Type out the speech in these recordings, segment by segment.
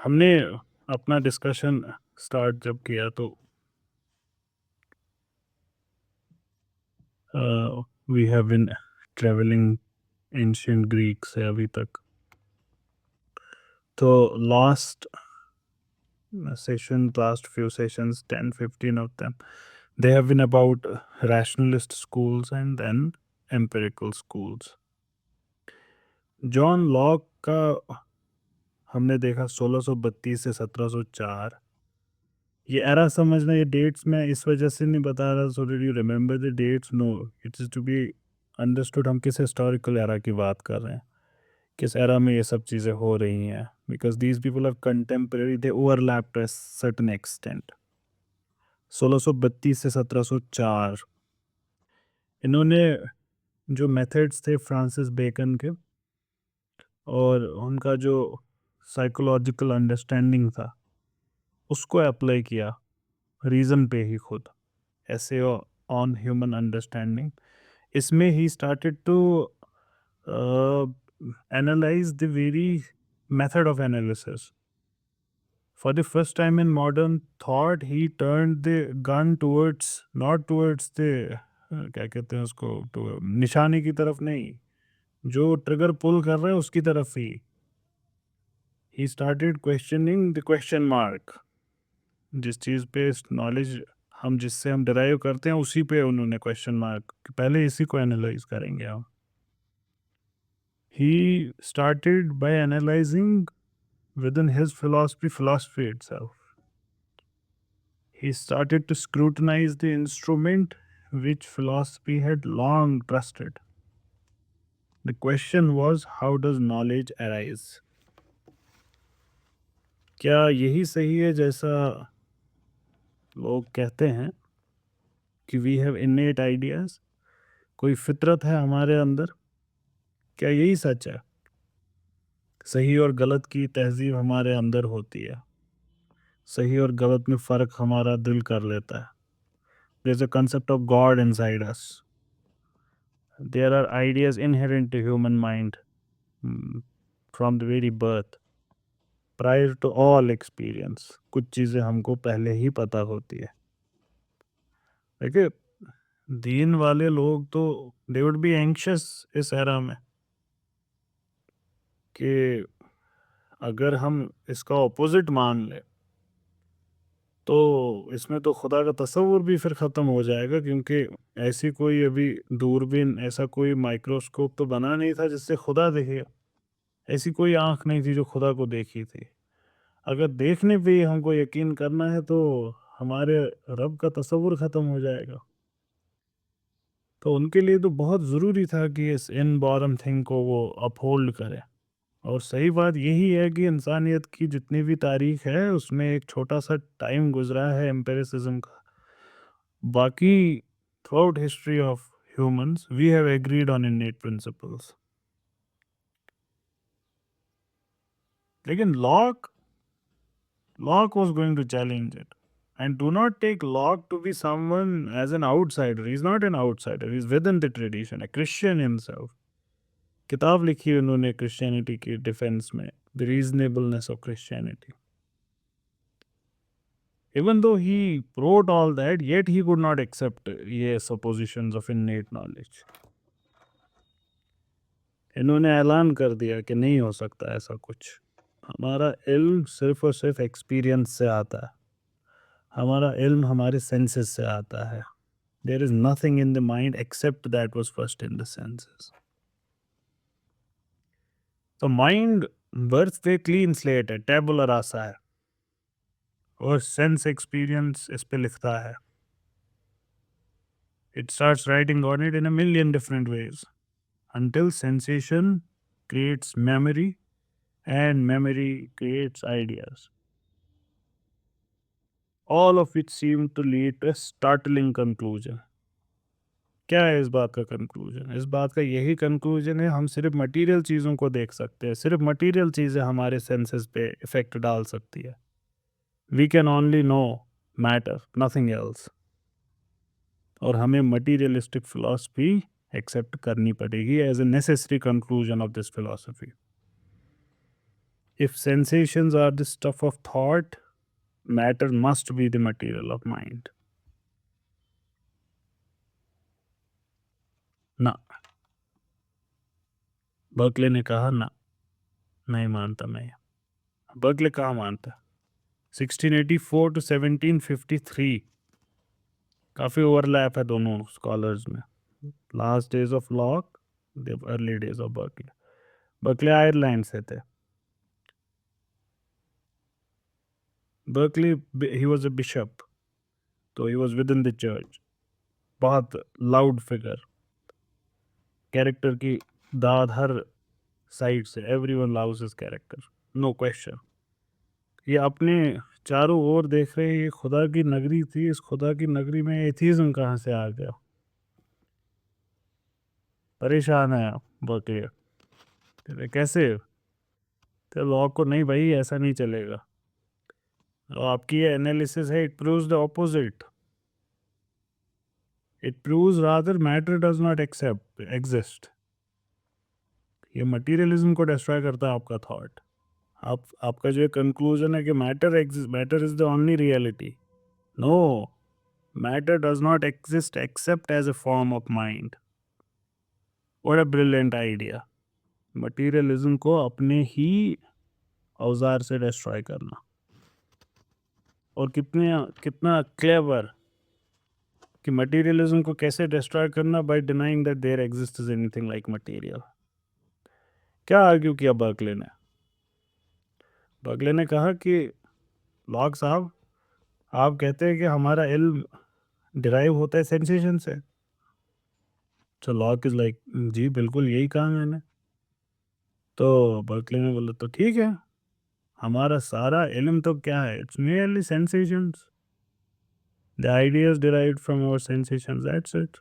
हमने अपना discussion start जब किया तो we have been travelling ancient Greek से अभी तक। तो last few sessions, 10-15 of them, they have been about rationalist schools and then empirical schools. John Locke का हमने देखा 1632 से 1704। ये एरा समझना, ये डेट्स मैं इस वजह से नहीं बता रहा so that you remember the dates. No, it is to be understood हम किस हिस्टोरिकल एरा की बात कर रहे हैं, किस एरा में ये सब चीज़ें हो रही हैं, because these people are contemporary, they overlap to a certain extent. 1632 से 1704 इन्होंने जो मेथड्स थे फ्रांसिस बेकन के और उनका जो साइकोलॉजिकल अंडरस्टैंडिंग था उसको अप्लाई किया रीज़न पे ही खुद, ऐसे ऑन ह्यूमन अंडरस्टैंडिंग। इसमें he started to analyze the very method of analysis. For the first time in modern thought, he turned the gun towards, not towards the क्या कहते हैं उसको, तो निशाने की तरफ नहीं, जो ट्रिगर पुल कर रहा है उसकी तरफ ही। He started questioning the question mark. जिस चीज़ पे नॉलेज हम जिससे हम डिराइव करते हैं उसी पे उन्होंने क्वेश्चन मार्क, पहले इसी को एनालाइज करेंगे हम। He started by analyzing within his philosophy itself. He started to scrutinize the instrument which philosophy had long trusted. The question was, how does knowledge arise? क्या यही सही है जैसा लोग कहते हैं कि we have innate ideas, कोई फितरत है हमारे अंदर? क्या यही सच है? सही और गलत की तहजीब हमारे अंदर होती है, सही और गलत में फ़र्क हमारा दिल कर लेता है। There's a concept of God inside us. There are ideas inherent to human mind from the very birth. Prior to all experience, कुछ चीज़ें हमको पहले ही पता होती है। देखिए, दीन वाले लोग तो they would be anxious इस एरा में कि अगर हम इसका ऑपोजिट मान लें तो इसमें तो खुदा का तसव्वुर भी फिर ख़त्म हो जाएगा, क्योंकि ऐसी कोई अभी दूरबीन, ऐसा कोई माइक्रोस्कोप तो बना नहीं था जिससे खुदा दिखे। ऐसी कोई आँख नहीं थी जो खुदा को देखी थी। अगर देखने पे ही हमको यकीन करना है तो हमारे रब का तसव्वुर ख़त्म हो जाएगा। तो उनके लिए तो बहुत ज़रूरी था कि इस इनबॉर्न थिंग को वो अपहोल्ड करें। और सही बात यही है कि इंसानियत की जितनी भी तारीख है उसमें एक छोटा सा टाइम गुजरा है एम्पिरिसिज्म का। बाकी throughout history of humans we have agreed on innate principles. लेकिन Locke was going to challenge it. And do not take Locke to be someone as an outsider. He's not an outsider. He's within the tradition, a Christian himself. किताब लिखी है उन्होंने Christianity के defence में, the reasonableness of Christianity. Even though he wrote all that, yet he could not accept ये suppositions of innate knowledge. इन्होंने ऐलान कर दिया कि नहीं हो सकता ऐसा कुछ। हमारा इल्म सिर्फ और सिर्फ एक्सपीरियंस से आता है, हमारा इल्म हमारे सेंसेस से आता है। There is nothing in the mind except that was first in the senses. तो माइंड बर्थ पे क्लीन स्लेट है, टेबुला रासा है, और सेंस एक्सपीरियंस इस पे लिखता है। It starts writing on it in a million different ways until sensation creates memory and memory creates ideas, all of which seem to lead to a startling conclusion. क्या है इस बात का कंक्लूजन? इस बात का यही कंक्लूजन है, हम सिर्फ मटेरियल चीज़ों को देख सकते हैं, सिर्फ मटेरियल चीज़ें हमारे सेंसेस पे इफ़ेक्ट डाल सकती है। We can only know matter, nothing else. और हमें मटीरियलिस्टिक फिलॉसफी एक्सेप्ट करनी पड़ेगी as a necessary conclusion of this philosophy. If sensations are the stuff of thought, matter must be the material of mind. ना, Berkeley ने कहा ना, नहीं मानता मैं। बर्कले कहाँ मानता? 1684 to 1753 काफ़ी ओवरलैप है दोनों स्कॉलर्स में। Last days of Locke, the early days of Berkeley. Berkeley Ireland से थे। Berkeley he was a bishop, तो he was within the church. बहुत लाउड फिगर, कैरेक्टर की दाद हर साइड से, everyone loves his character, no question. ये अपने चारों ओर देख रहे हैं, ये खुदा की नगरी थी, इस खुदा की नगरी में एथीज्म कहाँ से आ गया? परेशान है बर्कले। तेरे कैसे, तेरे लॉ को नहीं भाई, ऐसा नहीं चलेगा। और आपकी ये एनालिसिस है, it proves the opposite. It proves rather matter does not except exist. ये मटीरियलिज्म को डिस्ट्रॉय करता है आपका थॉट। आपका जो कंक्लूजन है कि matter exist, matter is the only reality. No, matter does not exist except as a form of mind. What a brilliant idea. Materialism को अपने ही औजार से डिस्ट्रॉय करना, और कितना क्लेवर कि मटीरियलिज्म को कैसे डिस्ट्रॉय करना, by denying that there exist is anything like material. क्या आर्ग्यू किया बर्कले ने? बर्कले ने कहा कि लॉक साहब, आप कहते हैं कि हमारा इल्म डिराइव होता है सेंसेशन से। तो लॉक इज लाइक, जी बिल्कुल यही कहा मैंने। तो बर्कले ने बोला तो ठीक है, हमारा सारा इल्म तो क्या है, it's merely sensations. The ideas derived from our sensations, that's it.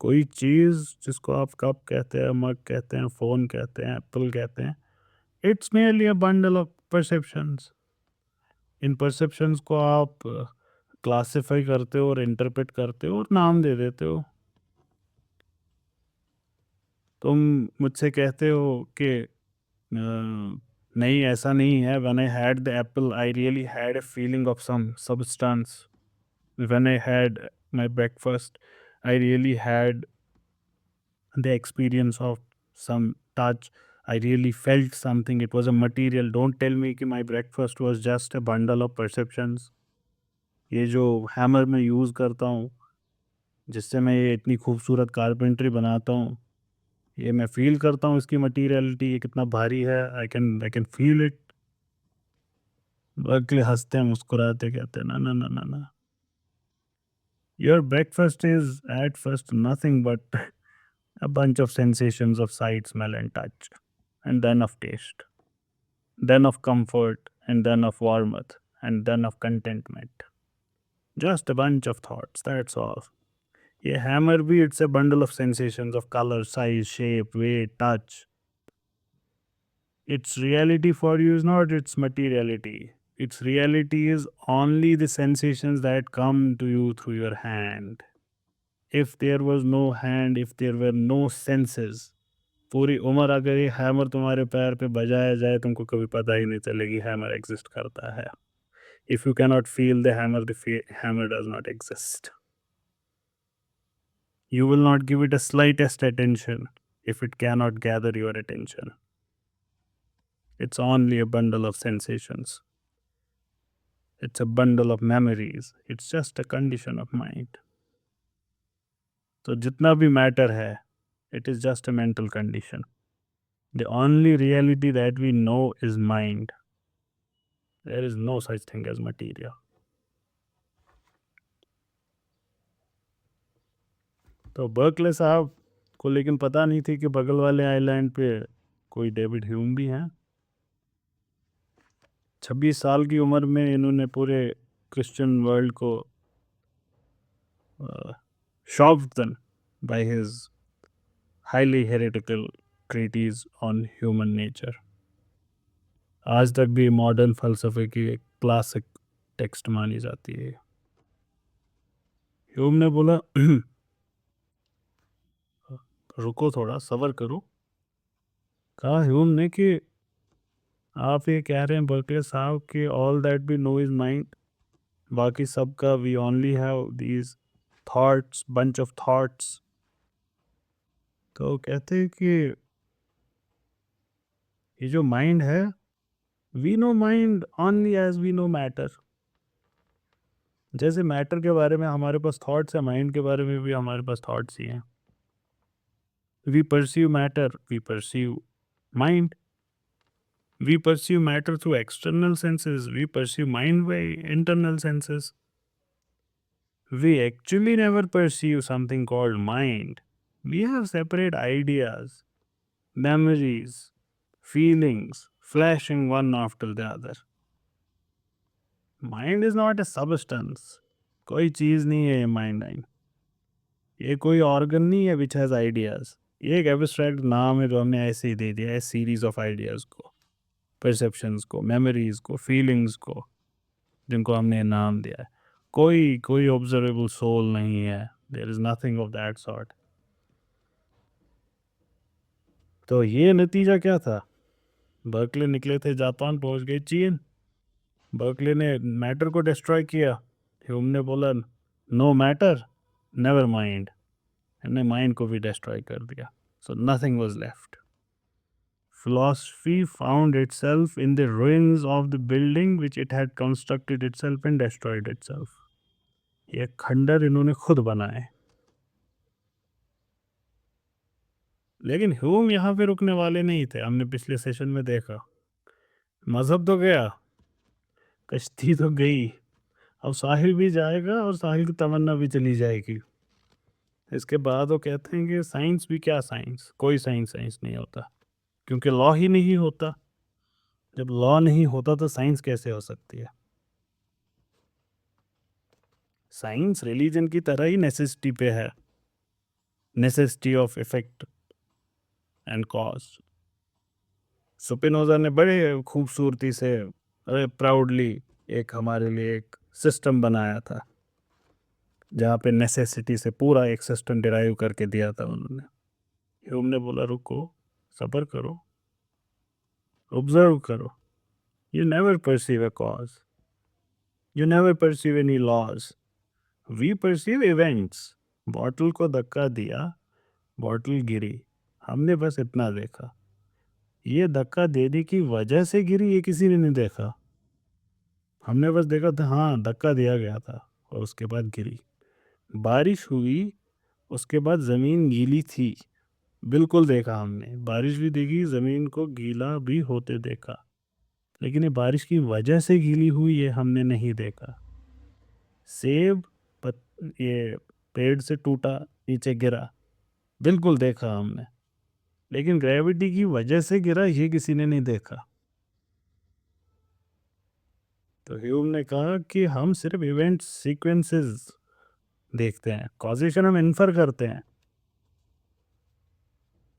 कोई चीज़ जिसको आप कप कहते हैं, मग कहते हैं, फ़ोन कहते हैं, एप्पल कहते हैं, it's merely a bundle of perceptions. In perceptions को आप क्लासिफाई करते हो और इंटरप्रेट करते हो और नाम दे देते हो। तुम मुझसे कहते हो कि नहीं ऐसा नहीं है, when I had the apple I really had a feeling of some substance, when I had my breakfast I really had the experience of some touch, I really felt something, it was a material. Don't tell me कि my breakfast was just a bundle of perceptions। ये जो hammer मैं use करता हूँ, जिससे मैं ये इतनी खूबसूरत कारपेंट्री बनाता हूँ, ये मैं फील करता हूँ इसकी मटीरियलिटी, ये कितना भारी है, I can feel it. Berkeley हंसते हैं, मुस्कुराते, कहते हैं ना ना ना ना ना, your breakfast is at first nothing but a bunch of sensations of sight, smell, and touch, and then of taste, then of comfort, and then of warmth, and then of contentment. Just a bunch of thoughts, that's all. A hammer भी, it's a bundle of sensations of color, size, shape, weight, touch. Its reality for you is not its materiality. Its reality is only the sensations that come to you through your hand. If there was no hand, if there were no senses, पूरी उम्र अगर ये hammer तुम्हारे पैर पे बजाया जाए, तुमको कभी पता ही नहीं चलेगी हैमर एग्जिस्ट करता है। If you cannot feel the hammer, the hammer does not exist. You will not give it a slightest attention if it cannot gather your attention. It's only a bundle of sensations. It's a bundle of memories. It's just a condition of mind. तो जितना भी matter है, it is just a mental condition. The only reality that we know is mind. There is no such thing as material. तो Berkeley साहब को लेकिन पता नहीं थी कि बगल वाले आइलैंड पे कोई डेविड ह्यूम भी हैं। 26 साल की उम्र में इन्होंने पूरे क्रिश्चियन वर्ल्ड को shocked them by his highly heretical treatise on human nature। आज तक भी मॉडर्न फ़लसफ़े की एक क्लासिक टेक्स्ट मानी जाती है। ह्यूम ने बोला रुको थोड़ा, सब्र करो। कहा ह्यूम ने कि आप ये कह रहे हैं बर्कले साहब कि all that we know is mind, बाकी सबका we only have these thoughts, bunch of thoughts. तो कहते हैं कि ये जो माइंड है, we know mind only as we know matter. जैसे मैटर के बारे में हमारे पास थॉट्स है, माइंड के बारे में भी हमारे पास थॉट्स ही हैं। We perceive matter, we perceive mind. We perceive matter through external senses, we perceive mind by internal senses. We actually never perceive something called mind. We have separate ideas, memories, feelings, flashing one after the other. Mind is not a substance. कोई चीज़ नहीं है ये mind. ये कोई organ नहीं है which has ideas. ये एक एब्स्ट्रैक्ट नाम है जो हमने ऐसे ही दे दिया है सीरीज ऑफ आइडियाज़ को, परसेप्शंस को, मेमोरीज को, फीलिंग्स को, जिनको हमने नाम दिया है। कोई कोई ऑब्जर्वेबल सोल नहीं है, there is nothing of that sort. तो ये नतीजा क्या था? बर्कले निकले थे जापान, पहुंच गए चीन। बर्कले ने मैटर को डिस्ट्रॉय किया, ह्यूम ने बोला नो मैटर नेवर माइंड, हमने माइंड को भी डिस्ट्रॉय कर दिया। So nothing was left. Philosophy found itself in the ruins of the building which it had constructed itself and destroyed itself. ये खंडर इन्होंने खुद बनाए। लेकिन ह्यूम यहाँ पे रुकने वाले नहीं थे, हमने पिछले सेशन में देखा। मजहब तो गया, कश्ती तो गई, अब साहिल भी जाएगा और साहिल की तमन्ना भी चली जाएगी। इसके बाद वो कहते हैं कि साइंस भी क्या साइंस, कोई साइंस नहीं होता, क्योंकि लॉ ही नहीं होता। जब लॉ नहीं होता तो साइंस कैसे हो सकती है? साइंस रिलीजन की तरह ही नेसेसिटी पे है, necessity of effect and cause. Spinoza ने बड़े खूबसूरती से, अरे प्राउडली एक हमारे लिए एक सिस्टम बनाया था, जहाँ पे नेसेसिटी से पूरा एक सिस्टम डिराइव करके दिया था उन्होंने। ह्यूम ने बोला रुको, सब्र करो, ऑब्जर्व करो। You never perceive a cause, you never perceive any laws, we perceive events. Bottle को धक्का दिया, बॉटल गिरी, हमने बस इतना देखा। ये धक्का देने की वजह से गिरी ये किसी ने नहीं देखा, हमने बस देखा था हाँ धक्का दिया गया था और उसके बाद गिरी। बारिश हुई, उसके बाद ज़मीन गीली थी, बिल्कुल देखा हमने, बारिश भी देखी, ज़मीन को गीला भी होते देखा, लेकिन ये बारिश की वजह से गीली हुई ये हमने नहीं देखा। सेब ये पेड़ से टूटा, नीचे गिरा, बिल्कुल देखा हमने, लेकिन ग्रेविटी की वजह से गिरा ये किसी ने नहीं देखा। तो ह्यूम ने कहा कि हम सिर्फ इवेंट सीक्वेंसेस देखते हैं, कॉजेशन हम इन्फर करते हैं।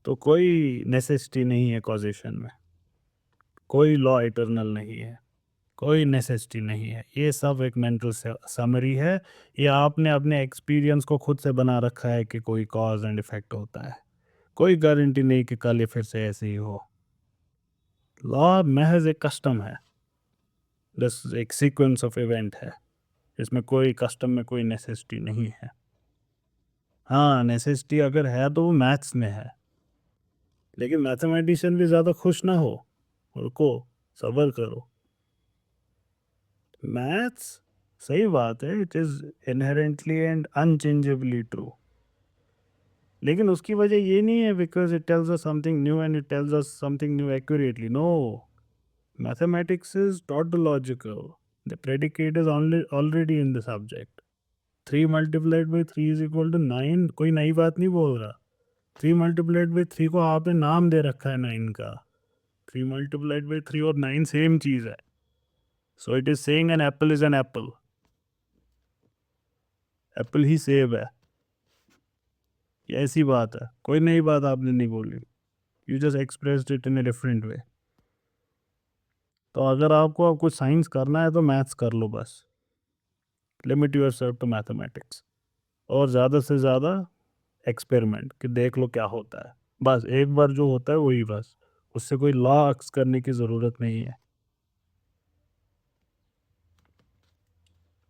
तो कोई नेसेसिटी नहीं है कॉजेशन में, कोई लॉ इटर्नल नहीं है, कोई नेसेसिटी नहीं है, ये सब एक मेंटल समरी है। ये आपने अपने एक्सपीरियंस को खुद से बना रखा है कि कोई कॉज एंड इफेक्ट होता है, कोई गारंटी नहीं कि कल ये फिर से ऐसे ही हो। लॉ महज एक कस्टम है, बस एक सीक्वेंस ऑफ इवेंट है, इसमें कोई कस्टम में कोई नेसेसिटी नहीं है। हाँ नेसेसिटी अगर है तो वो मैथ्स में है, लेकिन मैथमेटिशियन भी ज़्यादा खुश ना हो, रुको सब्र करो। मैथ्स सही बात है, it is inherently and unchangeably true, लेकिन उसकी वजह ये नहीं है because it tells us something new and it tells us something new accurately. No, mathematics is tautological, the predicate is already in the subject. 3 × 3 = 9, कोई नई बात नहीं बोल रहा। 3 × 3 को आपने नाम दे रखा है 9 का। 3 × 3 और 9 सेम चीज़ है। So it is saying an apple is an apple, apple ही सेब है, ये ऐसी बात है, कोई नई बात आपने नहीं बोली, you just expressed it in a different way. तो अगर आपको कुछ साइंस करना है तो मैथ्स कर लो बस, limit yourself to mathematics, और ज़्यादा से ज़्यादा एक्सपेरिमेंट कि देख लो क्या होता है, बस एक बार जो होता है वही, बस उससे कोई लॉ अक्स करने की ज़रूरत नहीं है।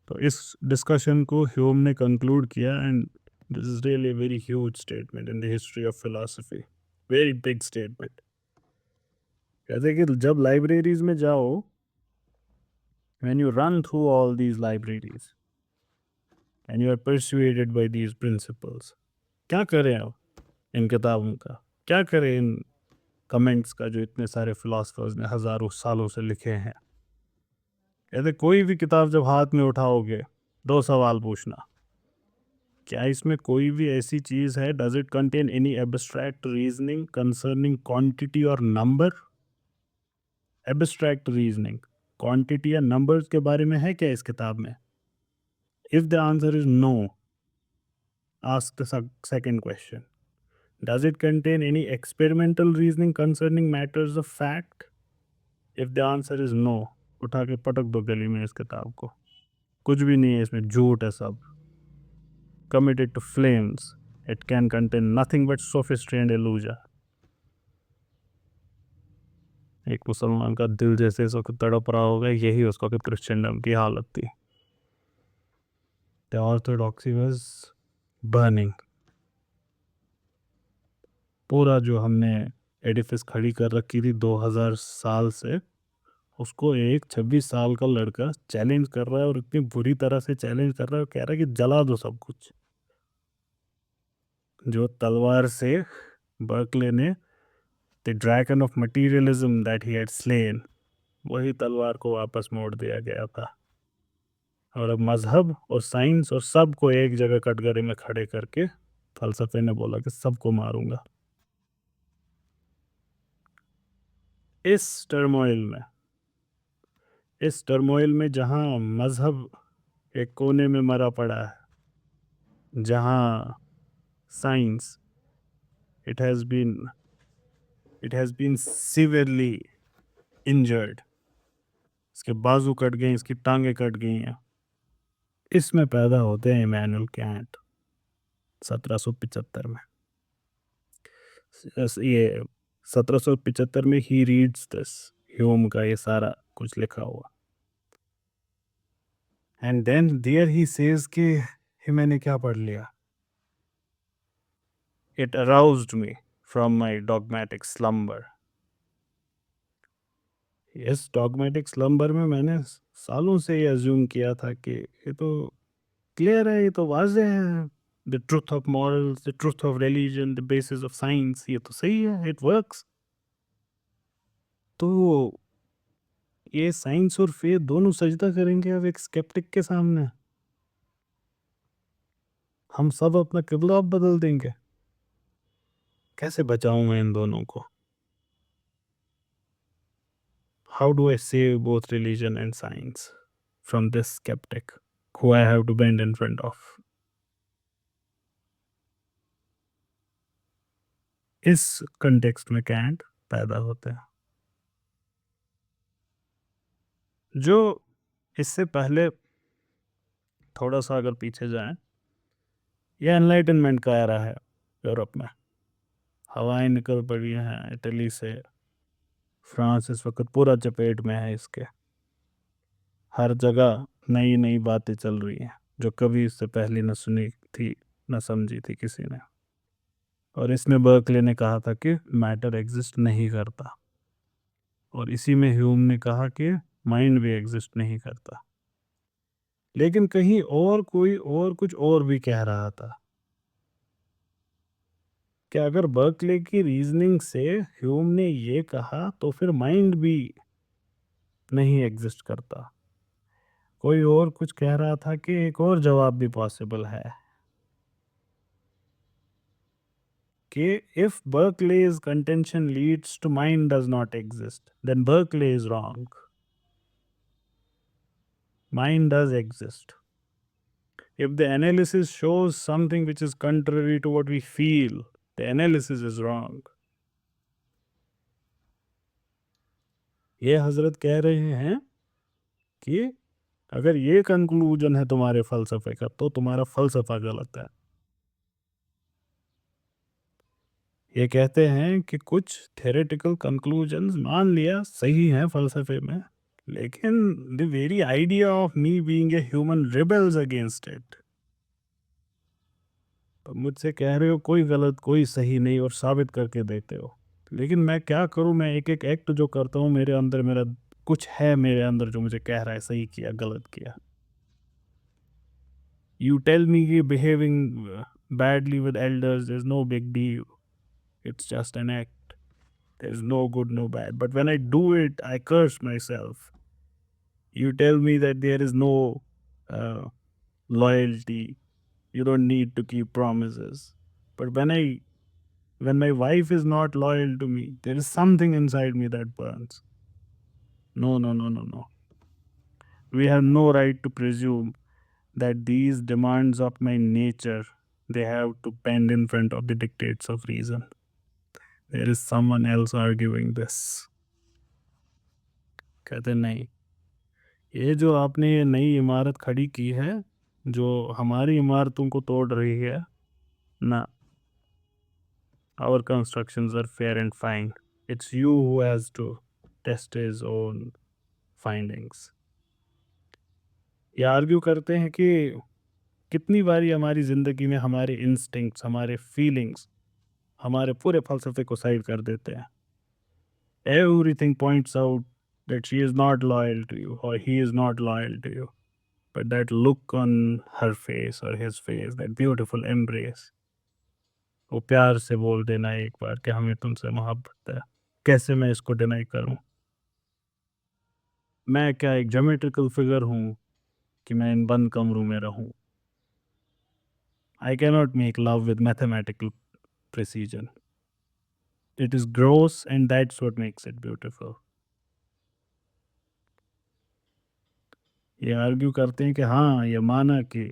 तो इस डिस्कशन को ह्यूम ने कंक्लूड किया, and this is really very huge statement in the history of philosophy, very big statement. कहते कि जब लाइब्रेरीज में जाओ, when you run through all these libraries and you are persuaded by these principles, क्या करें अब इन किताबों का, क्या करें इन कमेंट्स का जो इतने सारे फिलोसफर्स ने हजारों सालों से लिखे हैं। कहते कोई भी किताब जब हाथ में उठाओगे, दो सवाल पूछना, क्या इसमें कोई भी ऐसी चीज है, does it contain any abstract reasoning concerning quantity और नंबर। एब्स्ट्रैक्ट रीजनिंग क्वांटिटी या नंबर्स के बारे में है क्या इस किताब में? If the answer is no, ask the second question, does it contain any experimental reasoning concerning matters of fact. If the answer is no, उठा के पटक दो गली में इस किताब को, कुछ भी नहीं है इसमें, झूठ है सब, committed to flames. It can contain nothing but sophistry and illusion. एक मुसलमान का दिल जैसे इस वक्त तड़प रहा होगा, यही उस वक्त क्रिश्चियनडम की हालत थी। The orthodoxy was burning. पूरा जो हमने एडिफिस खड़ी कर रखी थी 2000 साल से, उसको एक 26 साल का लड़का चैलेंज कर रहा है, और इतनी बुरी तरह से चैलेंज कर रहा है, कह रहा है कि जला दो सब कुछ। जो तलवार से बर्कले ने the dragon of materialism that he had slain, वही तलवार को वापस मोड़ दिया गया था। और अब मजहब और साइंस और सब को एक जगह कटघरे में खड़े करके फलसफे ने बोला कि सबको मारूंगा। इस टर्मोइल में जहाँ मजहब एक कोने में मरा पड़ा है, जहाँ science it has been severely injured, इसके बाजू कट गए, इसकी टांगें कट गई हैं, इसमें पैदा होते हैं इमैनुअल कैंट 1775 में। ये 1775 में ही रीड्स दिस, ह्यूम का ये सारा कुछ लिखा हुआ, and then there he says कि मैंने क्या पढ़ लिया, it aroused me from my dogmatic slumber. इस डॉगमेटिक स्लम्बर में मैंने सालों से ये अज्यूम किया था कि ये तो क्लियर है, ये तो वाज़ेह है, the truth of morals, the truth of religion, the basis of science, ये तो सही है, इट वर्क्स। तो ये साइंस और फेथ दोनों सजदा करेंगे अब एक स्केप्टिक के सामने, हम सब अपना किबला अब बदल देंगे। कैसे बचाऊं मैं इन दोनों को? How do I save both religion and science from this skeptic who I have to bend in front of? इस कंटेक्स्ट में कैंट पैदा होते हैं। जो इससे पहले थोड़ा सा अगर पीछे जाएं, यह एनलाइटनमेंट का एरा है यूरोप में, हवाएं निकल पड़ी हैं इटली से, फ्रांस इस वक्त पूरा चपेट में है इसके, हर जगह नई नई बातें चल रही हैं जो कभी इससे पहले न सुनी थी न समझी थी किसी ने। और इसमें बर्कले ने कहा था कि मैटर एग्जिस्ट नहीं करता, और इसी में ह्यूम ने कहा कि माइंड भी एग्जिस्ट नहीं करता। लेकिन कहीं और कोई और कुछ और भी कह रहा था कि अगर बर्कले की रीजनिंग से ह्यूम ने ये कहा तो फिर माइंड भी नहीं एग्जिस्ट करता। कोई और कुछ कह रहा था कि एक और जवाब भी पॉसिबल है कि if Berkeley's contention leads to mind does not exist, then Berkeley is wrong. Mind does exist. If the analysis shows something which is contrary to what we feel, the analysis is wrong. ये हजरत कह रहे हैं कि अगर ये conclusion है तुम्हारे फलसफे का तो तुम्हारा फलसफा गलत है। ये कहते हैं कि कुछ थ्योरेटिकल कंक्लूजन्स मान लिया सही हैं फ़लसफ़े में, लेकिन the very idea of me being a human rebels against it. तो मुझसे कह रहे हो कोई गलत, कोई सही नहीं और साबित करके देते हो। लेकिन मैं क्या करूँ, मैं एक-एक एक्ट जो करता हूँ मेरे अंदर मेरा कुछ है मेरे अंदर जो मुझे कह रहा है सही किया, गलत किया। You tell me कि behaving badly with elders is no big deal. It's just an act. There's no good, no bad. But when I do it, I curse myself. You tell me that there is no loyalty. You don't need to keep promises. But when my wife is not loyal to me, there is something inside me that burns. No, no, no, no, no. We have no right to presume that these demands of my nature they have to bend in front of the dictates of reason. There is someone else arguing this. कहते नहीं, ये जो आपने ये नई इमारत खड़ी की है जो हमारी इमारतों को तोड़ रही है ना, our constructions are fair and fine. It's you who has to test his own findings. ये आर्ग्यू करते हैं कि कितनी बारी हमारी ज़िंदगी में हमारे इंस्टिंक्ट्स, हमारे फीलिंग्स हमारे पूरे फ़लसफ़े को साइड कर देते हैं। Everything points out that she is not loyal to you or he is not loyal to you. But that look on her face or his face, that beautiful embrace, वो प्यार से बोल देना एक बार कि हमें तुमसे मोहब्बत है, कैसे मैं इसको डिनाई करूं? मैं क्या एक ज्योमेट्रिकल फिगर हूं कि मैं इन बंद कमरों में रहूं? I cannot make love with mathematical precision. It is gross and that's what makes it beautiful. ये आर्ग्यू करते हैं कि हाँ, ये माना कि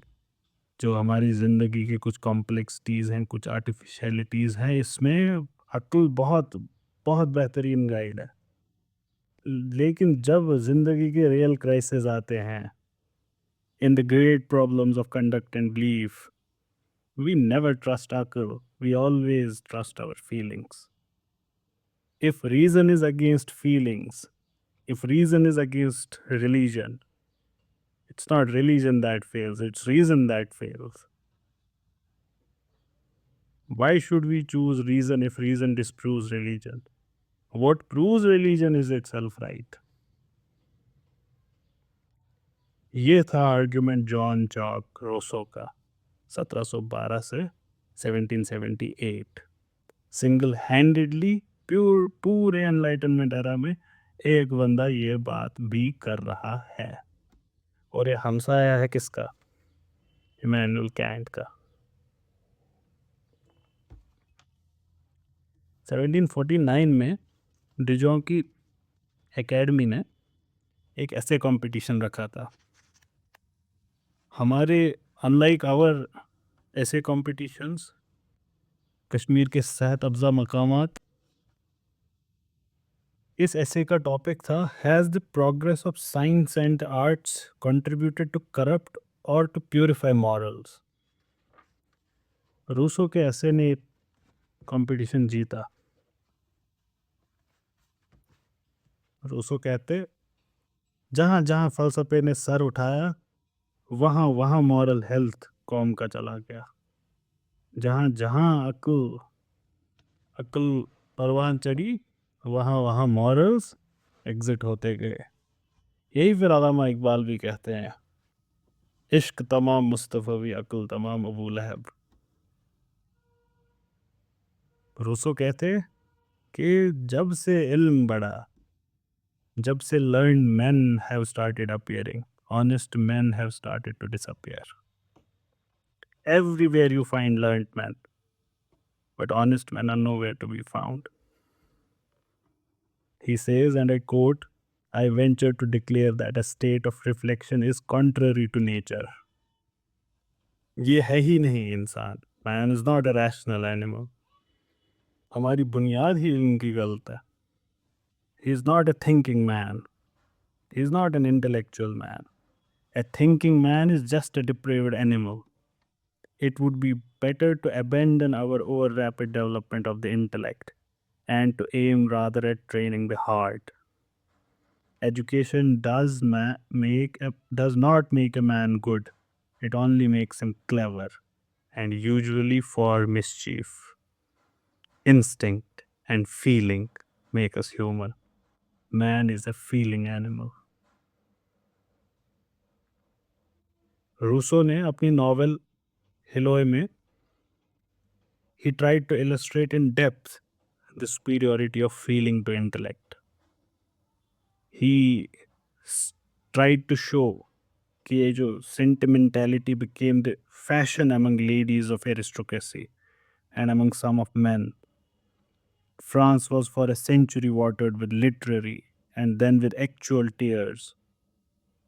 जो हमारी ज़िंदगी की कुछ कॉम्प्लेक्सिटीज़ हैं, कुछ आर्टिफिशियलिटीज़ हैं, इसमें अक्ल बहुत बहुत बेहतरीन गाइड है। लेकिन जब ज़िंदगी के रियल क्राइसिस आते हैं, in the great problems of conduct and belief, we never trust अक्ल, we always trust our feelings. If reason is against feelings, if reason is against religion, it's not religion that fails, it's reason that fails. Why should we choose reason if reason disproves religion? What proves religion is itself right. ये था argument John Jacques Roseau का 1712 से 1778. Single handedly पूरे enlightenment era में एक बंदा ये बात भी कर रहा है. और ये हमसाया है किसका? इमैनुअल कैंट का. 1749 में डिजों की एकेडमी ने एक ऐसे कंपटीशन रखा था. हमारे unlike our essay competitions Kashmir के सेहत अफजा मकामात. इस ऐसे का टॉपिक था has the progress of science and arts contributed to corrupt और टू प्यूरिफाई मॉरल्स. रूसो के ऐसे ने कंपटीशन जीता. रूसो कहते जहाँ जहाँ फ़लसफ़े ने सर उठाया वहाँ वहाँ मॉरल हेल्थ कौम का चला गया. जहाँ जहाँ अक्ल परवान चढ़ी वहाँ वहाँ मॉरल्स एग्जिट होते गए. यही फिर अल्लामा इकबाल भी कहते हैं, इश्क तमाम मुस्तफ़वी अक्ल तमाम अबू लहब. रूसो कहते कि जब से इल्म बढ़ा, जब से learned men have started appearing, honest men have started to disappear. Everywhere you find learned men, but honest men are nowhere to be found. He says, and I quote, I venture to declare that a state of reflection is contrary to nature. ये है ही नहीं इंसान. Man is not a rational animal. हमारी बुनियाद ही इनकी गलत है. He is not a thinking man. He is not an intellectual man. A thinking man is just a depraved animal. it would be better to abandon our over rapid development of the intellect and to aim rather at training the heart. Education does not make a man good. It only makes him clever, and usually for mischief. Instinct and feeling make us human. Man is a feeling animal. Rousseau ने अपनी novel हिलोए में he tried to illustrate in depth the superiority of feeling to intellect. He tried to show कि ये जो sentimentality became the fashion among ladies of aristocracy and among some of men. France was for a century watered with literary and then with actual tears.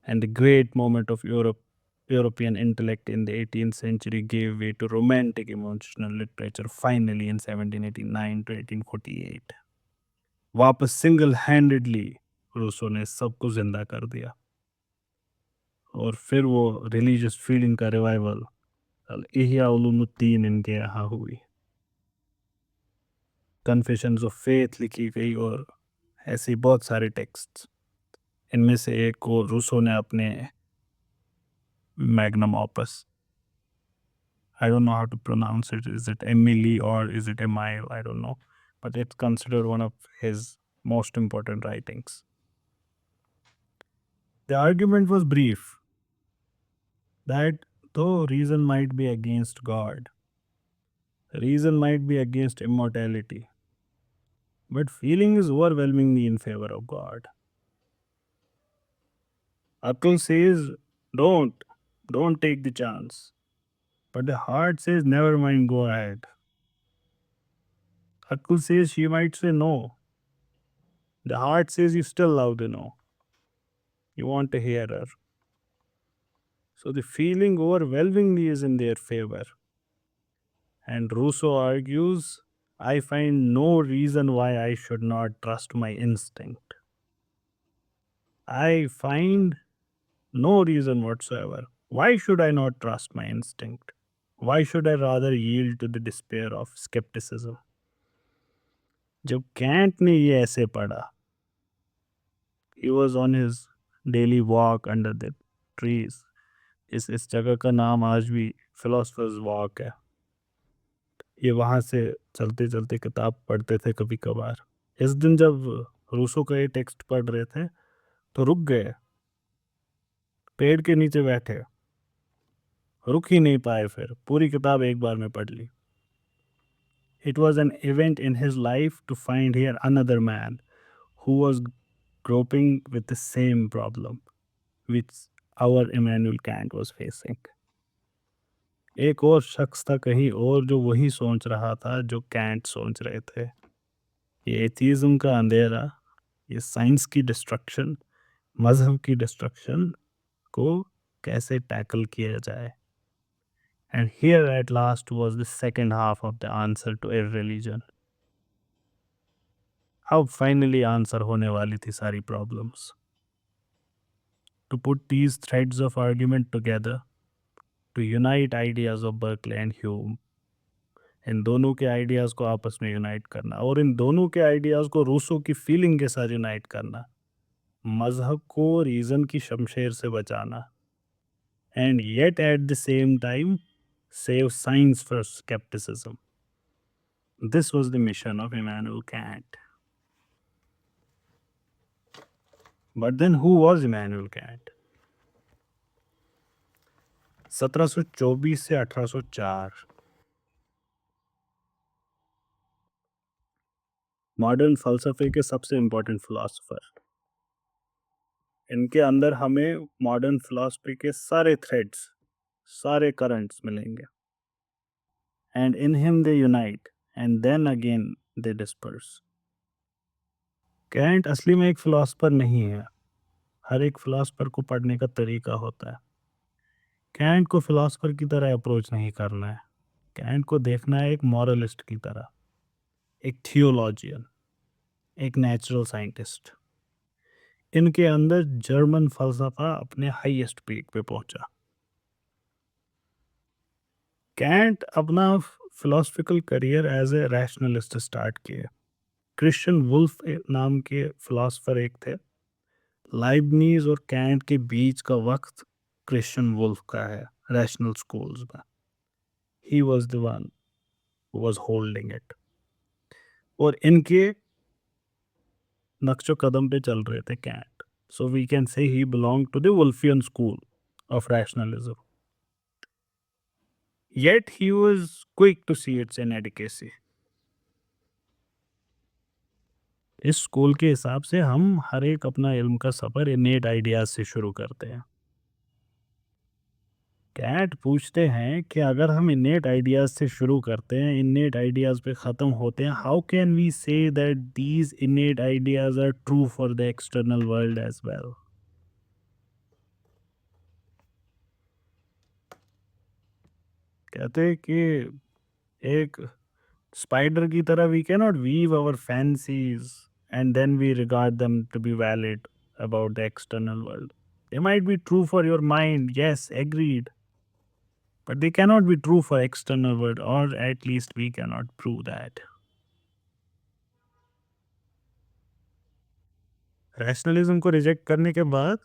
And the great moment of European intellect in the 18th century gave way to romantic emotional literature finally in 1789 to 1848. वापस single handedly Rousseau ने सबको जिंदा कर दिया और फिर वो religious feeling का रिवाइवल इहिया उलूमुद्दीन इनके यहाँ हुई कन्फेशंस ऑफ फेथ लिखी गई और ऐसे बहुत सारे टेक्स्ट इनमें से एक को रूसो ने अपने magnum opus I don't know how to pronounce it. Is it Emily or is it Emile? I don't know. But it's considered one of his most important writings. The argument was brief that though reason might be against God, reason might be against immortality, but feeling is overwhelmingly in favor of God. Akal says, don't take the chance. But the heart says, never mind, go ahead. Akal says she might say no. The heart says you still love the no. You want to hear her. So the feeling overwhelmingly is in their favor. And Rousseau argues, I find no reason why I should not trust my instinct. I find no reason whatsoever. Why should I not trust my instinct? Why should I rather yield to the despair of skepticism? जब cantt ने ये ऐसे पढ़ा, he was on his daily walk under the trees. इस जगह का नाम आज भी फिलोसफर्स वॉक है. ये वहाँ से चलते चलते किताब पढ़ते थे कभी कभार. इस दिन जब रूसो का ये टेक्स्ट पढ़ रहे थे तो रुक गए, पेड़ के नीचे बैठे, रुक ही नहीं पाए, फिर पूरी किताब एक बार में पढ़ ली. It was an event in his life to find here another man who was groping with the same problem which our Immanuel Kant was facing. एक और शख्स था कहीं और जो वही सोच रहा था जो कैंट सोच रहे थे. ये एथिज्म का अंधेरा, ये साइंस की डिस्ट्रक्शन, मजहब की डिस्ट्रक्शन को कैसे टैकल किया जाए. And here at last was the second half of the answer to irreligion. अब फाइनली आंसर होने वाली थी सारी problems. To put these threads of argument together, to unite ideas of Berkeley and Hume, इन दोनों के ideas को आपस में यूनाइट करना और इन दोनों के आइडियाज़ को रूसो की फीलिंग के साथ यूनाइट करना, मजहब को रीज़न की शमशेर से बचाना, and yet at the same time save science for skepticism. This was the mission of Immanuel Kant. But then who was Immanuel Kant? 1724 से 1804 मॉडर्न फ़लसफ़े के सबसे इम्पोर्टेंट फ़िलासफ़र. इनके अंदर हमें मॉडर्न फ़िलासफ़ी के सारे थ्रेड्स, सारे करंट्स मिलेंगे. And in him they unite and then again they disperse. Kant असली में एक फ़िलासफ़र नहीं है. हर एक फ़िलासफ़र को पढ़ने का तरीका होता है. कैंट को फ़िलासफ़र की तरह अप्रोच नहीं करना है. कैंट को देखना है एक मॉरलिस्ट की तरह, एक थियोलॉजियन, एक नेचुरल साइंटिस्ट. इनके अंदर जर्मन फ़लसफ़ा अपने हाईएस्ट पीक पे पहुंचा. कैंट अपना philosophical career as a rationalist start किए। क्रिश्चियन वुल्फ नाम के फिलोसफर एक थे। लाइबनीज और कैंट के बीच का वक्त क्रिश्चियन वुल्फ का है रैशनल स्कूल्स में। He was the one who was holding it, और इनके नक्शो कदम पे चल रहे थे cantt. So we can say he belong to the Wolffian school of rationalism. Yet he was quick to see its inadequacy. इस school के हिसाब से हम हर एक अपना इल्म का सफ़र इनेट आइडियाज से शुरू करते हैं। कैट पूछते हैं कि अगर हम इनेट आइडियाज से शुरू करते हैं, इनेट आइडियाज पे ख़त्म होते हैं, how can we say that these innate ideas are true for the external world as well. कहते हैं कि एक स्पाइडर की तरह we can not weave our fancies and then we regard them to be valid about the external world. They might be true for your mind, yes, agreed, but they cannot be true for external world, or at least we cannot prove that. Rationalism को reject करने के बाद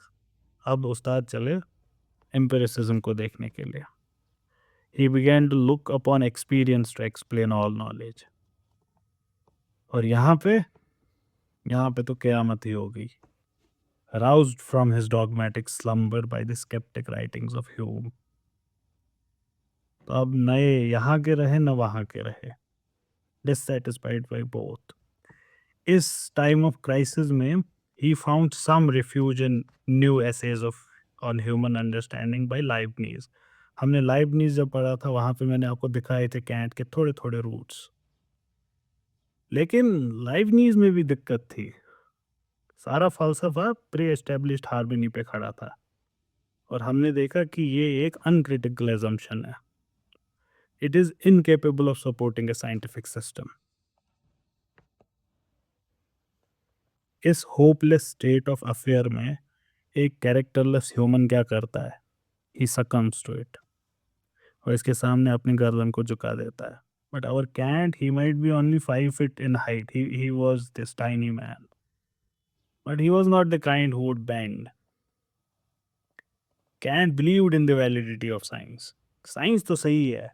अब उस्ताद चले empiricism को देखने के लिए। He began to look upon experience to explain all knowledge. और यहाँ पे तो क़यामत ही हो गई। Roused from his dogmatic slumber by the skeptic writings of Hume. तो अब नए यहाँ के रहे न वहाँ के रहे, dissatisfied by both. इस टाइम ऑफ क्राइसिस में he found some refuge in new essays of on human understanding by Leibniz. हमने लाइबनीज जब पढ़ा था वहाँ पे मैंने आपको दिखाए थे कैंट के थोड़े थोड़े रूट्स, लेकिन लाइबनीज में भी दिक्कत थी। सारा फलसफा प्री एस्टेब्लिश्ड हार्मनी पे खड़ा था, और हमने देखा कि ये एक अनक्रिटिकल एजम्पशन है। It is incapable of supporting A scientific system. इस होपलेस स्टेट ऑफ अफेयर में एक कैरेक्टरलेस ह्यूमन क्या करता है? ही सकम्स टू इट, और इसके सामने अपनी गर्दन को झुका देता है। But our Kant, he might be only 5 feet in height, he was this tiny man, but he was not the kind who would bend. Kant believed in the validity of science. Science तो सही है,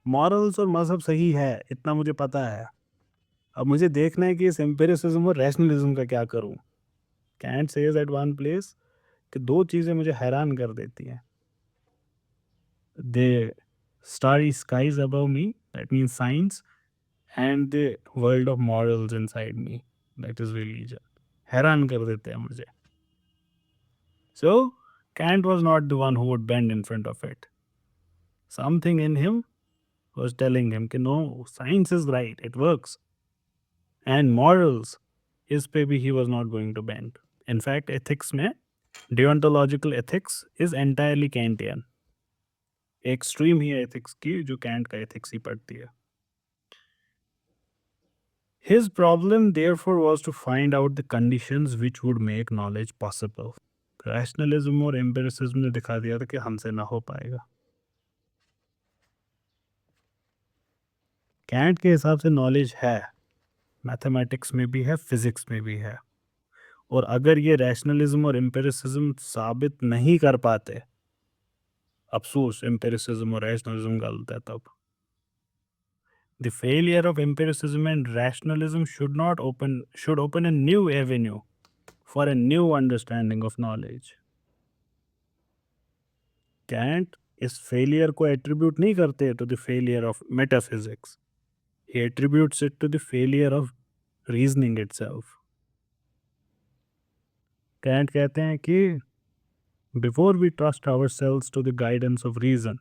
morals और मजहब सही है, इतना मुझे पता है। अब मुझे देखना है कि इस एम्पिरिसिज्म और रैशनलिज्म का क्या करूं। Kant says at one place कि दो चीज़ें मुझे हैरान कर देती हैं। The starry skies above me, that means science, and the world of morals inside me, that is religion. हैरान कर देते हैं मुझे. So Kant was not the one who would bend in front of it. Something in him was telling him कि no, science is right, it works. And morals, इस पे भी he was not going to bend. In fact, ethics में deontological ethics is entirely Kantian. एक stream ही है ethics की जो cantt का एथिक्स ही पढ़ती है। His problem therefore was to find out the conditions which would make knowledge possible. Rationalism और empiricism ने दिखा दिया था कि हमसे ना हो पाएगा। कैंट के हिसाब से नॉलेज है, मैथमेटिक्स में भी है, फिजिक्स में भी है, और अगर ये रैशनलिज्म और एम्पिरिसिज्म साबित नहीं कर पाते, अफसोस एम्पिरिसिज्म और रैशनलिज्म गलत है तब। The failure of empiricism and rationalism should open a new avenue for a new understanding of knowledge. Kant इस failure को attribute नहीं करते to the failure of metaphysics. He attributes it to the failure of reasoning itself. Kant कहते हैं कि before we trust ourselves to the guidance of reason,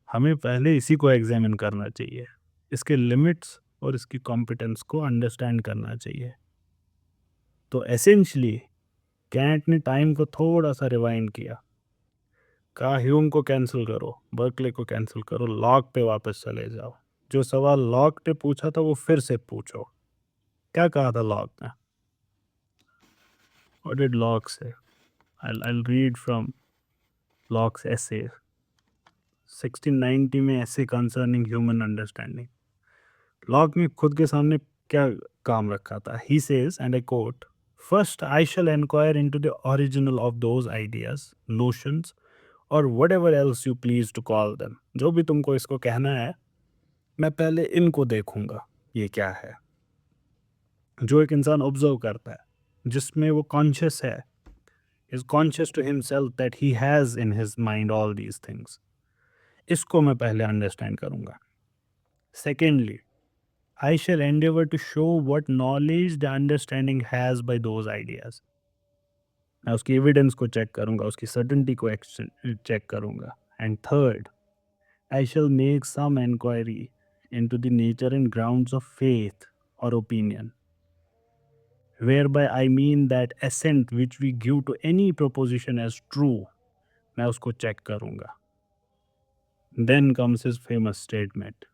हमें पहले इसी को एग्जामिन करना चाहिए, इसके लिमिट्स और इसकी कॉम्पिटेंस को अंडरस्टैंड करना चाहिए। तो एसेंशली कैंट ने टाइम को थोड़ा सा रिवाइंड किया, कहा ह्यूम को कैंसिल करो, बर्कले को कैंसिल करो, लॉक पे वापस चले जाओ, जो सवाल लॉक ने पूछा था वो फिर से पूछो। क्या कहा था लॉक ने? What did Locke say? I'll read from Locke's essay. 1690 में ऐसे कंसर्निंग ह्यूमन अंडरस्टैंडिंग। लॉक ने खुद के सामने क्या काम रखा था? He says, and I quote, first I shall enquire into the original of those ideas, notions, or whatever else you please to call them। जो भी तुमको इसको कहना है, मैं पहले इनको देखूंगा, ये क्या है। जो एक इंसान ऑब्जर्व करता है, जिसमें वो कॉन्शियस है, is conscious to himself that he has in his mind all these things, इसको मैं पहले अंडरस्टैंड करूंगा। Secondly, I shall endeavor to show what knowledge the understanding has by those ideas। मैं उसकी एविडेंस को चेक करूंगा, उसकी सर्टेनिटी को चेक करूंगा। And third, I shall make some enquiry into the nature and grounds of faith or opinion, whereby I mean that assent which we give to any proposition as true, मैं उसको check करूंगा। Then comes his famous statement।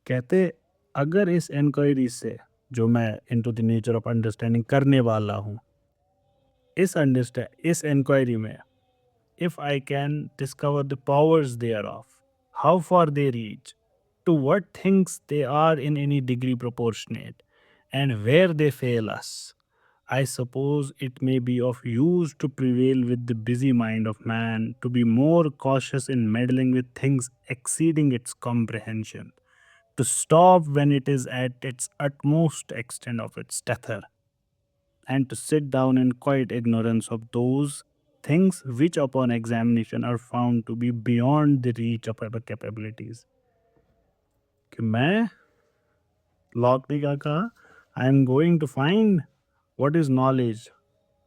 कहते, अगर इस inquiry से जो मैं into the nature of understanding करने वाला हूँ, इस इंक्वायरी में if I can discover the powers thereof, how far they reach, to what things they are in any degree proportionate, and where they fail us, I suppose it may be of use to prevail with the busy mind of man to be more cautious in meddling with things exceeding its comprehension, to stop when it is at its utmost extent of its tether, and to sit down in quiet ignorance of those things which upon examination are found to be beyond the reach of our capabilities। कि मैं, lock ने क्या कहा, I am going to find what is knowledge,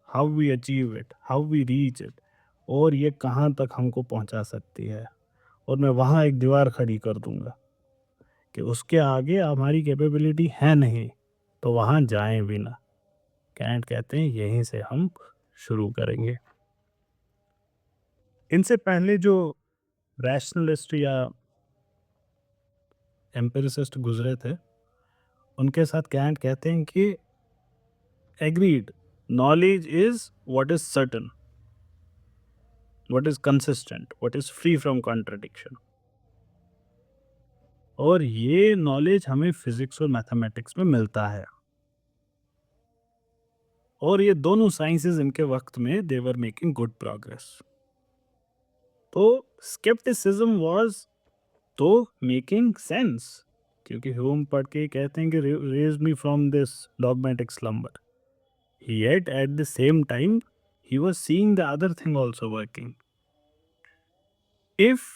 how we achieve it, how we reach it, और ये कहाँ तक हमको पहुँचा सकती है, और मैं वहाँ एक दीवार खड़ी कर दूंगा कि उसके आगे हमारी कैपेबिलिटी है नहीं, तो वहाँ जाएं भी ना। कैंट कहते हैं यहीं से हम शुरू करेंगे। इनसे पहले जो रैशनलिस्ट या एम्पिरिसिस्ट गुजरे थे, उनके साथ कैंट कहते हैं कि agreed, knowledge is what is certain, what is consistent, what is free from contradiction. और ये नॉलेज हमें फिजिक्स और मैथमेटिक्स में मिलता है, और ये दोनों साइंसेस इनके वक्त में they were making good progress. तो स्केप्टिसिज्म वाज तो मेकिंग सेंस, क्योंकि ह्यूम पढ़ के कहते हैं कि raise me from this dogmatic slumber, yet at the same time he was seeing the other thing also working। If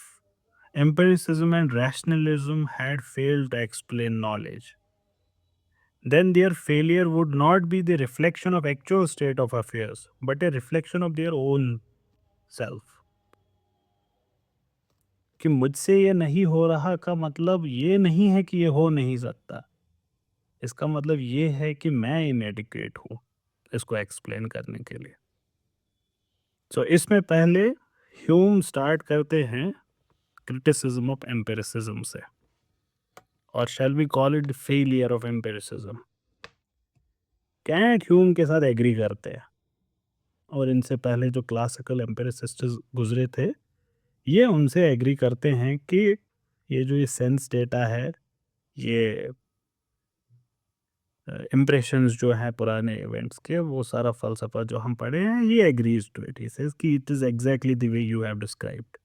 empiricism and rationalism had failed to explain knowledge, then their failure would not be the reflection of actual state of affairs, but a reflection of their own self। कि मुझसे ये नहीं हो रहा का मतलब ये नहीं है कि ये हो नहीं सकता, इसका मतलब ये है कि मैं इनएडिक्वेट हूँ इसको एक्सप्लेन करने के लिए। सो इसमें पहले ह्यूम स्टार्ट करते हैं क्रिटिसिज्म ऑफ एम्पिरिसिज्म से, और shall we call it failure of empiricism. Kant Hume के साथ एग्री करते हैं, और इनसे पहले जो क्लासिकल एम्पिरिसिस्ट गुजरे थे, ये उनसे एग्री करते हैं कि ये जो ये सेंस डेटा है, ये इम्प्रेशंस जो है पुराने इवेंट्स के, वो सारा फ़लसफ़ा जो हम पढ़े हैं, ये agrees to it. He says कि it is exactly the way you have described.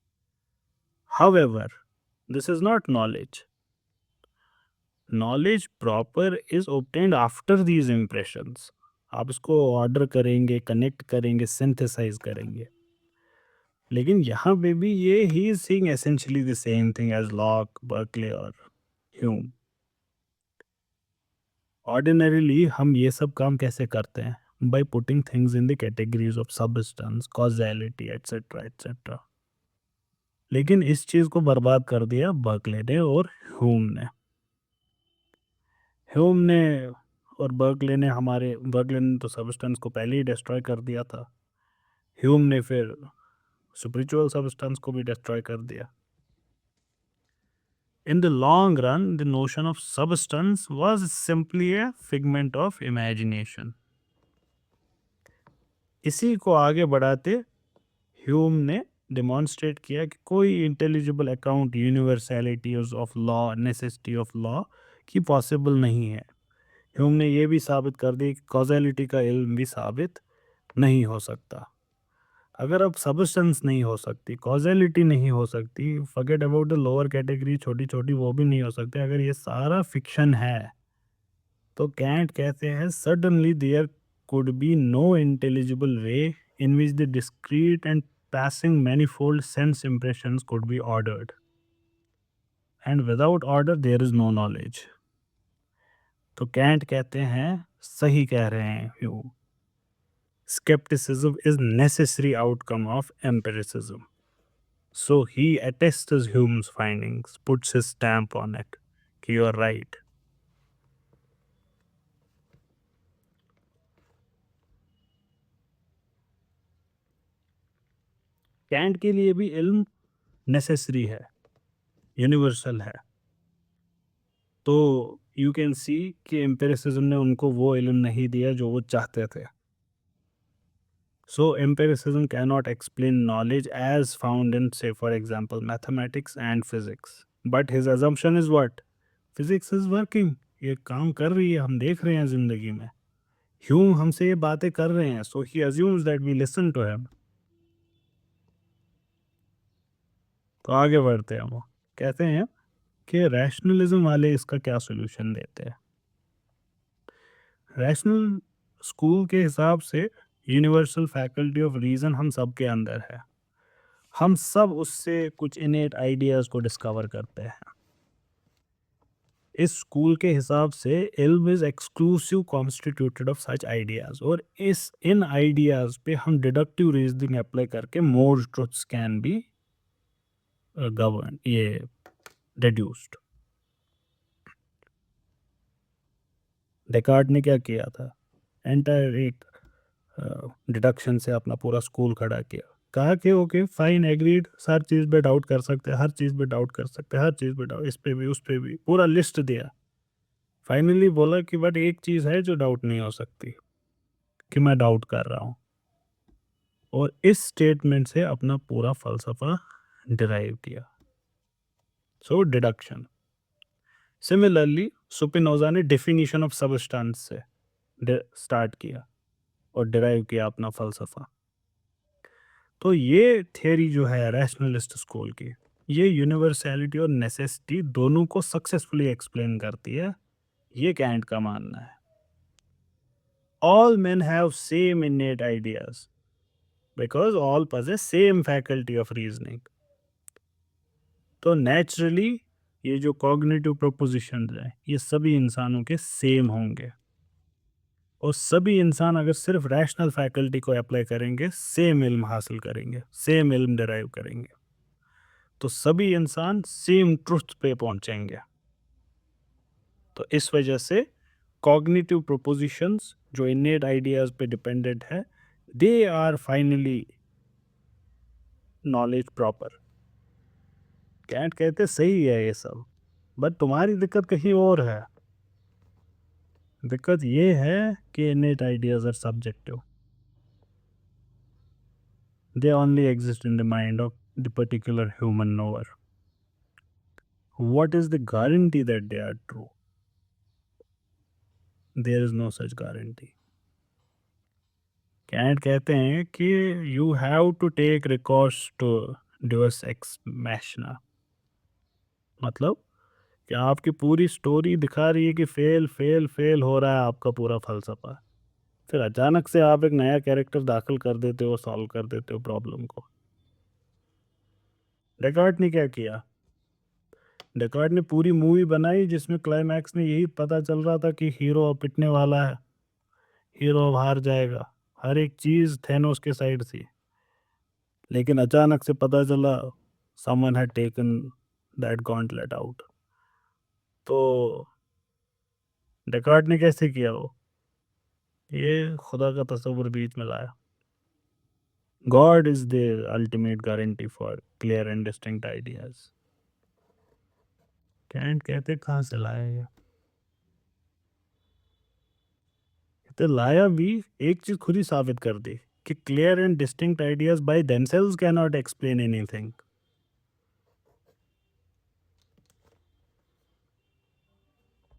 However, this is not knowledge. Knowledge proper is obtained after these impressions. आप इसको ऑर्डर करेंगे, कनेक्ट करेंगे, सिंथेसाइज करेंगे, लेकिन यहाँ पे भी ये he is seeing essentially the same thing as Locke, Berkeley और ह्यूम। ऑर्डिनरीली हम ये सब काम कैसे करते हैं? By putting things in the categories of substance, causality, etcetera etcetera. लेकिन इस चीज़ को बर्बाद कर दिया बर्कले ने और ह्यूम ने। ह्यूम ने और बर्कले ने तो सबस्टेंस को पहले ही डिस्ट्रॉय कर दिया था, ह्यूम ने फिर स्पिरिचुअल सबस्टेंस को भी डिस्ट्रॉय कर दिया। In the long run, the notion of substance was simply a figment of imagination। इसी को आगे बढ़ाते ह्यूम ने डेमोन्स्ट्रेट किया कि कोई intelligible account universality of law, necessity of law की पॉसिबल नहीं है। ह्यूम ने ये भी साबित कर दी कि कॉजेलिटी का इल्म भी साबित नहीं हो सकता। अगर अब सबस्टेंस नहीं हो सकती, कॉजेलिटी नहीं हो सकती, forget about the lower category, छोटी छोटी वो भी नहीं हो सकती, अगर ये सारा फिक्शन है, तो कैंट कहते हैं suddenly there could be no intelligible way in which the discrete and passing manifold sense impressions could be ordered. And without order there is no knowledge. तो कैंट कहते हैं, सही कह रहे हैं Hume, skepticism is necessary outcome of empiricism. So he attests Hume's findings, puts his stamp on it, कि you are right. Cantt के लिए भी इल्म नेसेसरी है, यूनिवर्सल है। तो यू कैन सी कि एम्पिरिसिज्म ने उनको वो इल्म नहीं दिया जो वो चाहते थे। So empiricism can not explain knowledge as found in, say for example, mathematics and physics, but his assumption is what, physics is working, ये काम कर रही है, हम देख रहे हैं जिंदगी में। ह्यूम हमसे ये बातें कर रहे हैं, so he assumes that we listen to him. तो आगे बढ़ते हैं, वो कहते हैं कि रैशनलिज्म वाले इसका क्या सोल्यूशन देते हैं। रैशनल स्कूल के हिसाब से यूनिवर्सल फैकल्टी ऑफ रीजन हम सब के अंदर है, हम सब उससे कुछ इनेट आइडियाज को डिस्कवर करते हैं। इस स्कूल के हिसाब से इल्म is exclusive constituted of such ideas, और इन आइडियाज पे हम डिडक्टिव रीजनिंग अप्लाई करके मोर ट्रुथ्स कैन बी गवर्न, ये डिड्यूस्ड। डेकार्ट ने क्या किया था, एंटायर एक डिडक्शन से अपना पूरा स्कूल खड़ा किया, कहा कि ओके फाइन एग्रीड, हर चीज़ पे डाउट कर सकते हैं, हर चीज़ पे डाउट कर सकते हैं, हर चीज़ पे डाउट, इस पे भी उस पे भी, पूरा लिस्ट दिया। फाइनली बोला कि बट एक चीज़ है जो डाउट नहीं हो सकती, कि मैं डाउट कर रहा हूँ, और इस स्टेटमेंट से अपना पूरा फलसफा डिराइव किया। सो डिडक्शन। सिमिलरली सुपिनोजा ने डेफिनेशन ऑफ सबस्टेंस से स्टार्ट किया और डिराइव किया अपना फलसफा। तो ये थियरी जो है रैशनलिस्ट स्कूल की, ये यूनिवर्सैलिटी और नेसेसिटी दोनों को सक्सेसफुली एक्सप्लेन करती है, ये कैंट का मानना है। All men have same innate ideas because all possess same faculty of reasoning. तो नेचुरली ये जो कॉग्निटिव प्रोपोजिशंस हैं, ये सभी इंसानों के सेम होंगे, और सभी इंसान अगर सिर्फ रैशनल फैकल्टी को अप्लाई करेंगे, सेम इल्म हासिल करेंगे, सेम इल्म डिराइव करेंगे, तो सभी इंसान सेम ट्रुथ पे पहुंचेंगे। तो इस वजह से कॉग्निटिव प्रोपोजिशंस जो इनेट आइडियाज पे डिपेंडेंट है, they are finally knowledge proper. Kant कहते सही है ये सब, बट तुम्हारी दिक्कत कहीं और है। दिक्कत ये है कि innate ideas are subjective, they only exist in the mind of the particular human knower. What is the guarantee that they are true? There is no such guarantee. Kant कहते हैं कि you have to take recourse to deus ex machina, मतलब कि आपकी पूरी story दिखा रही है कि फेल फेल फेल हो रहा है आपका पूरा फलसफा, फिर अचानक से आप एक नया कैरेक्टर दाखिल कर देते हो, सॉल्व कर देते हो प्रॉब्लम को। डेकार्ट ने क्या किया, डेकार्ट ने पूरी मूवी बनाई जिसमें क्लाइमैक्स में यही पता चल रहा था कि हीरो अब पिटने वाला है, हीरो अब हार जाएगा, हर एक चीज़ थेनोस के साइड थी, लेकिन अचानक से पता चला someone had taken that gauntlet out. तो डेकार्ट ने कैसे किया वो, ये खुदा का तस्वुर बीच में लाया। God is the ultimate guarantee for clear and distinct ideas. Kant कहते कहाँ से लाया ये, कहते लाया भी एक चीज खुद ही साबित कर दी कि clear and distinct ideas by themselves can not explain anything.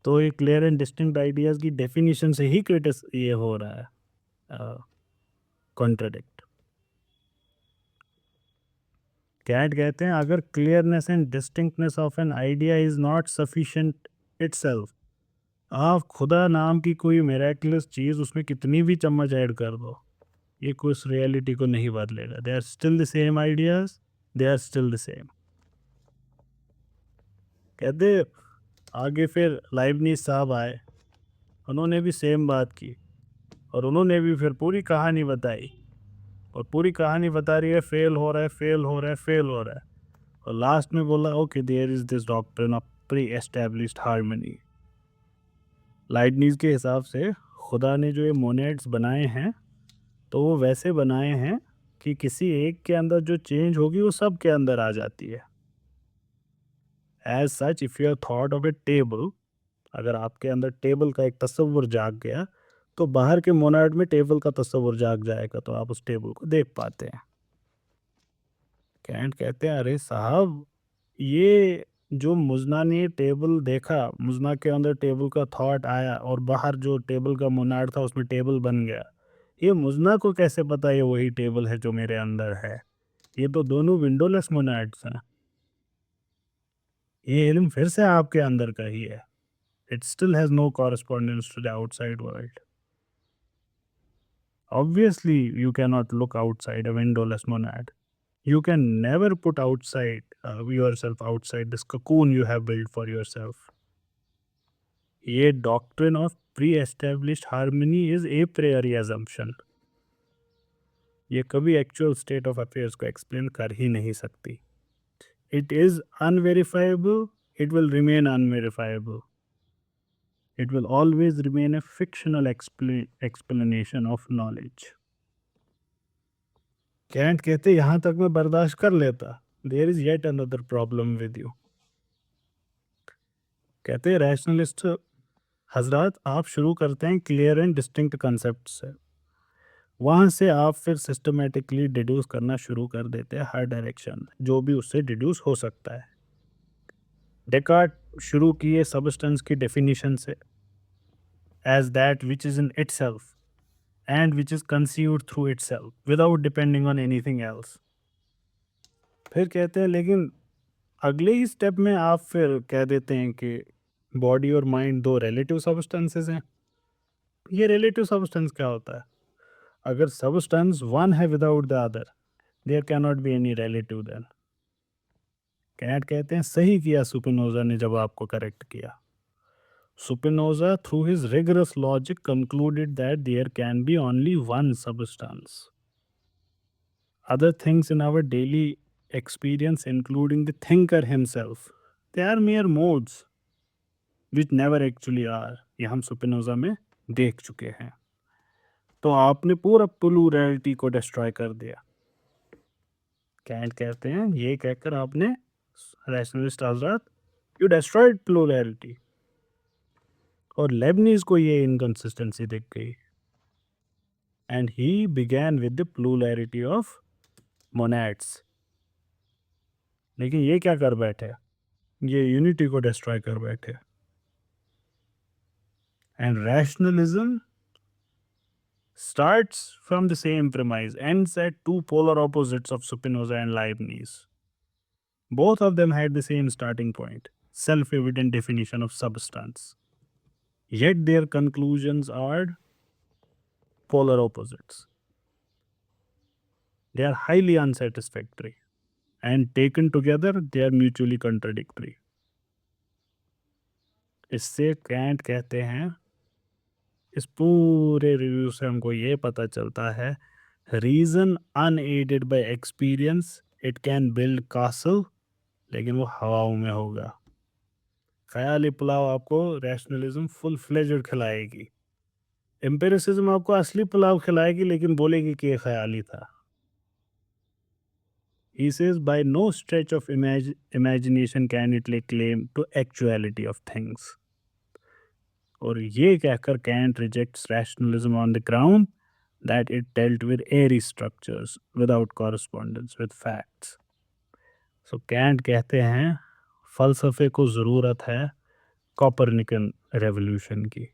तो ये क्लियर एंड डिस्टिंक्ट आइडियाज की डेफिनेशन से ही क्रिटिस ये हो रहा है कॉन्ट्रडिक्ट। कैट कहते हैं अगर clearness and distinctness of an idea is not sufficient itself, आप खुदा नाम की कोई मिरेकलस चीज उसमें कितनी भी चम्मच ऐड कर दो, ये कुछ रियलिटी को नहीं बदलेगा। They are still the same ideas, they are still the same. कहते आगे फिर लाइबनीज साहब आए, उन्होंने भी सेम बात की और उन्होंने भी फिर पूरी कहानी बताई, और पूरी कहानी बता रही है फेल हो रहा है, फेल हो रहा है, फेल हो रहा है, और लास्ट में बोला okay there is this doctrine of pre established harmony. Leibniz के हिसाब से खुदा ने जो ये मोनेड्स बनाए हैं तो वो वैसे बनाए हैं कि किसी एक के अंदर जो चेंज होगी वो सब के अंदर आ जाती है। As such if you thought of a table, अगर आपके अंदर टेबल का एक तस्वुर जाग गया तो बाहर के मोनाड में टेबल का तस्वुर जाग जाएगा, तो आप उस टेबल को देख पाते हैं। कैंट कहते हैं अरे साहब, ये जो मुजना ने टेबल देखा, मुजना के अंदर टेबल का थॉट आया और बाहर जो टेबल का मोनाड था उसमें टेबल बन गया, ये मुजना को कैसे पता ये वही टेबल है जो मेरे अंदर है? ये तो दोनों विंडोलेस मोनाड्स हैं। ये इल्म फिर से आपके अंदर का ही है। It still has no correspondence to the outside world. Obviously, you cannot look outside a windowless monad. You can never put yourself outside this cocoon you have built for yourself. ये doctrine of pre-established harmony is a priori assumption. ये कभी actual state of affairs को explain कर ही नहीं सकती. It is unverifiable. It will remain unverifiable. It will always remain a fictional explanation of knowledge. Kant कहते यहाँ तक मैं बर्दाश्त कर लेता, there is yet another problem with you. कहते हैं रैशनलिस्ट हजरात, आप शुरू करते हैं क्लियर एंड डिस्टिंक्ट कंसेप्ट से, वहाँ से आप फिर सिस्टमेटिकली डिड्यूस करना शुरू कर देते हैं हर डायरेक्शन जो भी उससे डिड्यूस हो सकता है। डेकार्ट शुरू किए सबस्टेंस की डेफिनेशन से, as that which is in itself and which is conceived through itself without depending on anything else। फिर कहते हैं लेकिन अगले ही स्टेप में आप फिर कह देते हैं कि बॉडी और माइंड दो रिलेटिव सब्सटेंसेस हैं। ये रिलेटिव सब्सटेंस क्या होता है? अगर सब्सटेंस वन है without the other, there can not be any relative then. Kant कहते हैं सही किया सुपिनोजा ने जब आपको करेक्ट किया। Spinoza, through his rigorous logic, concluded that there can be only one substance. Other things in our daily experience, including the thinker himself, they are mere modes which never actually are. ये हम सुपिनोजा में देख चुके हैं। तो आपने पूरा plurality को डिस्ट्रॉय कर दिया। कैंट कहते हैं ये कहकर आपने रैशनलिस्ट हजरत, यू डिस्ट्रॉयड प्लूरैलिटी। और लेबनीज को ये इनकंसिस्टेंसी दिख गई, and he began with the plurality of monads. लेकिन ये क्या कर बैठे? ये यूनिटी को डिस्ट्रॉय कर बैठे। And rationalism starts from the same premise, ends at two polar opposites of Spinoza and Leibniz. Both of them had the same starting point, self-evident definition of substance. Yet their conclusions are polar opposites. They are highly unsatisfactory, and taken together, they are mutually contradictory. इससे cantt कहते हैं, इस पूरे review से हमको ये पता चलता है, reason unaided by experience it can build castle, लेकिन वो हवाओं में होगा। ख्याली पुलाव आपको रैशनलिज्म फुल फ्लेज्ड खिलाएगी, एम्पिरिसिज्म आपको असली पुलाव खिलाएगी लेकिन बोलेगी कि ये ख्याली था। He says by no stretch of imagination can it lay claim to actuality of things. और ये कहकर Kant rejects rationalism on the ground that it dealt with airy structures without correspondence with facts. So Kant कहते हैं फ़लसफ़े को ज़रूरत है Copernican revolution की,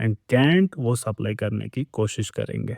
एंड कैंट वो सप्लाई करने की कोशिश करेंगे.